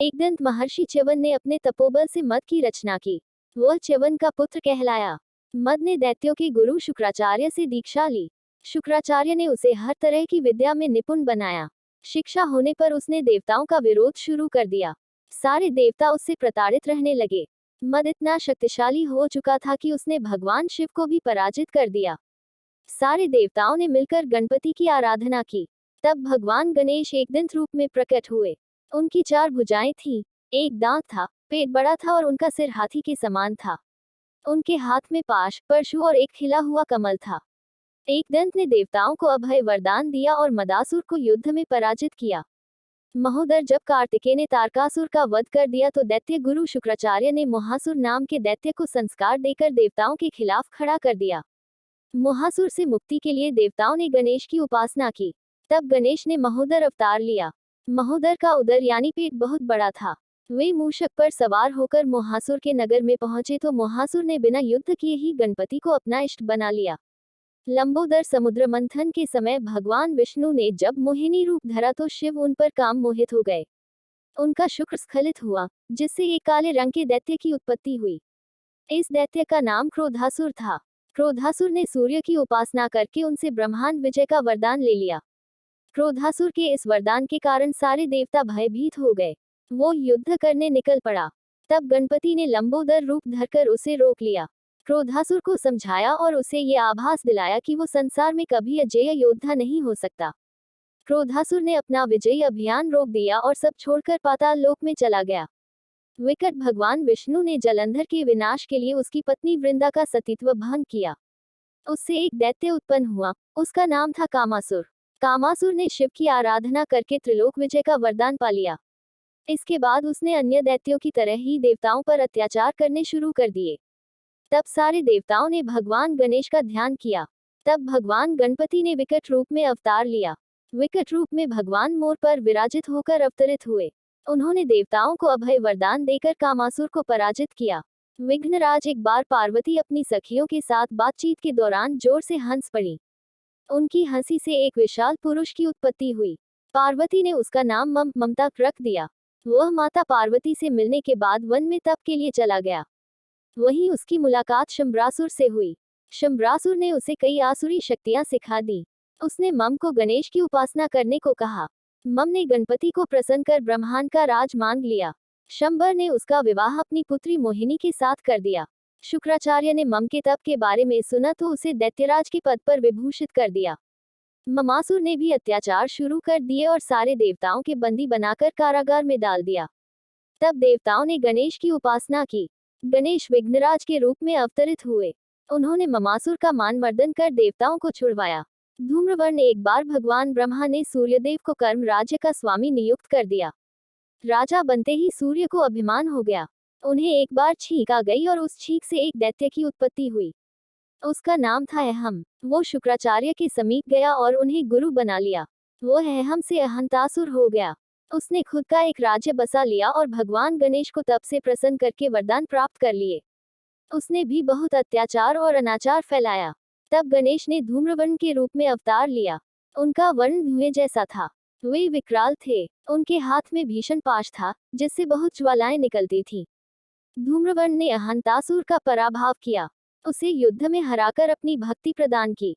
एकदंत महर्षि च्यवन ने अपने तपोबल से मद की रचना की। वह च्यवन का पुत्र कहलाया। मद ने दैत्यों के गुरु शुक्राचार्य से दीक्षा ली। शुक्राचार्य ने उसे हर तरह की विद्या में निपुण बनाया। शिक्षा होने पर उसने देवताओं का विरोध शुरू कर दिया। सारे देवता उससे प्रताड़ित रहने लगे। मद इतना शक्तिशाली हो चुका था कि उसने भगवान शिव को भी पराजित कर दिया। सारे देवताओं ने मिलकर गणपति की आराधना की। तब भगवान गणेश एकदंत रूप में प्रकट हुए। उनकी 4 भुजाएं थीं, एक दांत था, पेट बड़ा था और उनका सिर हाथी के समान था। उनके हाथ में पाश, परशु और एक खिला हुआ कमल था। एकदंत ने देवताओं को अभय वरदान दिया और मदासुर को युद्ध में पराजित किया। महोदर, जब कार्तिकेय ने तारकासुर का वध कर दिया तो दैत्य गुरु शुक्राचार्य ने मोहासुर नाम के दैत्य को संस्कार देकर देवताओं के खिलाफ खड़ा कर दिया। मोहासुर से मुक्ति के लिए देवताओं ने गणेश की उपासना की। तब गणेश ने महोदर अवतार लिया। महोदर का उदर यानी पेट बहुत बड़ा था। वे मूषक पर सवार होकर मोहासुर के नगर में पहुंचे तो मोहासुर ने बिना युद्ध किए ही गणपति को अपना इष्ट बना लिया। लंबोदर समुद्र मंथन के समय भगवान विष्णु ने जब मोहिनी रूप धरा तो शिव उन पर काम मोहित हो गए। उनका शुक्र स्खलित हुआ, जिससे एक काले रंग के दैत्य की उत्पत्ति हुई। इस दैत्य का नाम क्रोधासुर था। क्रोधासुर ने सूर्य की उपासना करके उनसे ब्रह्मांड विजय का वरदान ले लिया। क्रोधासुर के इस वरदान के कारण सारे देवता भयभीत हो गए। वो युद्ध करने निकल पड़ा। तब गणपति ने लंबोदर रूप धरकर उसे रोक लिया। क्रोधासुर को समझाया और उसे ये आभास दिलाया कि वो संसार में कभी अजेय योद्धा नहीं हो सकता। क्रोधासुर ने अपना विजयी अभियान रोक दिया और सब छोड़कर पाताल लोक में चला गया। विकट भगवान विष्णु ने जलंधर के विनाश के लिए उसकी पत्नी वृंदा का सतीत्व भंग किया। उससे एक दैत्य उत्पन्न हुआ। उसका नाम था कामासुर। कामासुर ने शिव की आराधना करके त्रिलोक विजय का वरदान पा लिया। इसके बाद उसने अन्य दैत्यों की तरह ही देवताओं पर अत्याचार करने शुरू कर दिए। तब सारे देवताओं ने भगवान गणेश का ध्यान किया। तब भगवान गणपति ने विकट रूप में अवतार लिया। विकट रूप में भगवान मोर पर विराजित होकर अवतरित हुए। उन्होंने देवताओं को अभय वरदान देकर कामासुर को पराजित किया। विघ्नराज, एक बार पार्वती अपनी सखियों के साथ बातचीत के दौरान जोर से हंस पड़ी। उनकी हंसी से एक विशाल पुरुष की उत्पत्ति हुई। पार्वती ने उसका नाम ममता रख दिया। वह माता पार्वती से मिलने के बाद वन में तप के लिए चला गया। वहीं उसकी मुलाकात शंबरासुर से हुई। शंबरासुर ने उसे कई आसुरी शक्तियां सिखा दी। उसने मम को गणेश की उपासना करने को कहा। मम ने गणपति को प्रसन्न कर ब्रह्मांड का राज मांग लिया। शंबर ने उसका विवाह अपनी पुत्री मोहिनी के साथ कर दिया। शुक्राचार्य ने मम के तप के बारे में सुना तो उसे दैत्यराज के पद पर विभूषित कर दिया। ममासुर ने भी अत्याचार शुरू कर दिए और सारे देवताओं के बंदी बनाकर कारागार में डाल दिया। तब देवताओं ने गणेश की उपासना की। गणेश विघ्नराज के रूप में अवतरित हुए। उन्होंने ममासुर का मान मर्दन कर देवताओं को छुड़वाया। धूम्रवर्ण एक बार भगवान ब्रह्मा ने सूर्यदेव को कर्म राज्य का स्वामी नियुक्त कर दिया। राजा बनते ही सूर्य को अभिमान हो गया। उन्हें एक बार छींक आ गई और उस छींक से एक दैत्य की उत्पत्ति हुई। उसका नाम था अहम। वो शुक्राचार्य के समीप गया और उन्हें गुरु बना लिया। वो अहम से अहंतासुर हो गया। उसने खुद का एक राज्य बसा लिया और भगवान गणेश को तप से प्रसन्न करके वरदान प्राप्त कर लिए। उसने भी बहुत अत्याचार और अनाचार फैलाया। तब गणेश ने धूम्रवर्ण के रूप में अवतार लिया। उनका वर्ण धुएं जैसा था। वे विकराल थे। उनके हाथ में भीषण पाश था, जिससे बहुत ज्वालाएं निकलती थीं। धूम्रवर्ण ने अहंतासुर का पराभव किया। उसे युद्ध में हराकर अपनी भक्ति प्रदान की।